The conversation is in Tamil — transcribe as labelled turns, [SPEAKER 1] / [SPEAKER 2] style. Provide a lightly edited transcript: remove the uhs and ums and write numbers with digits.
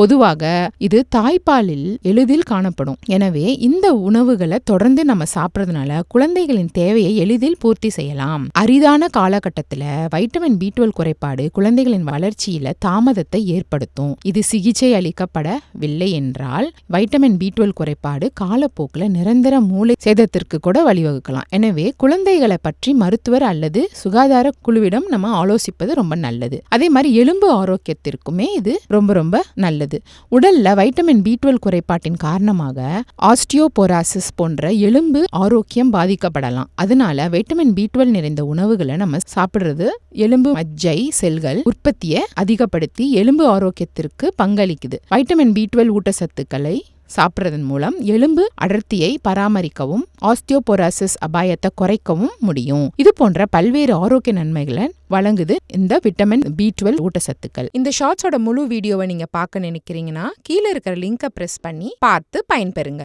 [SPEAKER 1] பொதுவாக இது தாய்ப்பாலில் எளிதில் காணப்படும். எனவே இந்த உணவுகளை தொடர்ந்து நம்ம சாப்பிட்றதுனால குழந்தைகளின் தேவையை எளிதில் பூர்த்தி செய்யலாம். அரிதான காலகட்டத்தில் வைட்டமின் B12 குறைபாடு குழந்தைகளின் வளர்ச்சியில தாமதத்தை ஏற்படுத்தும். இது சிகிச்சை அளிக்கப்படவில்லை என்றால் வைட்டமின் B12 குறைபாடு காலப்போக்கில் நிரந்தர மூளை சேதத்திற்கு கூட வழிவகுக்கலாம். எனவே குழந்தைகளை பற்றி மருத்துவர் அல்லது சுகாதார குழுவிடம் நம்ம ஆலோசிப்பது ரொம்ப நல்லது. அதே மாதிரி எலும்பு ஆரோக்கியத்திற்குமே இது ரொம்ப ரொம்ப நல்லது. உடல்ல வைட்டமின் B12 குறைபாட்டின் காரணமாக ஆஸ்டியோபோரோசிஸ் போன்ற எலும்பு ஆரோக்கியம் பாதிக்கப்படலாம். அதனால வைட்டமின் B12 நிறைந்த உணவுகளை நம்ம சாப்பிடுறது எலும்பு மஜ்ஜை செல்கள் உற்பத்தியை அதிகப்படுத்தி எலும்பு ஆரோக்கியத்திற்கு பங்களிக்குது. வைட்டமின் B12 ஊட்டச்சத்துக்களை சாப்பிட்றதன் மூலம் எலும்பு அடர்த்தியை பராமரிக்கவும் ஆஸ்டியோபோரோசிஸ் அபாயத்தை குறைக்கவும் முடியும். இது போன்ற பல்வேறு ஆரோக்கிய நன்மைகளை வழங்குது இந்த விட்டமின் B12 ஊட்டச்சத்துக்கள். இந்த ஷார்ட்ஸோட முழு வீடியோவை நீங்க பார்க்க நினைக்கிறீங்கன்னா கீழே இருக்கிற லிங்கை பிரஸ் பண்ணி பார்த்து பயன்பெறுங்க.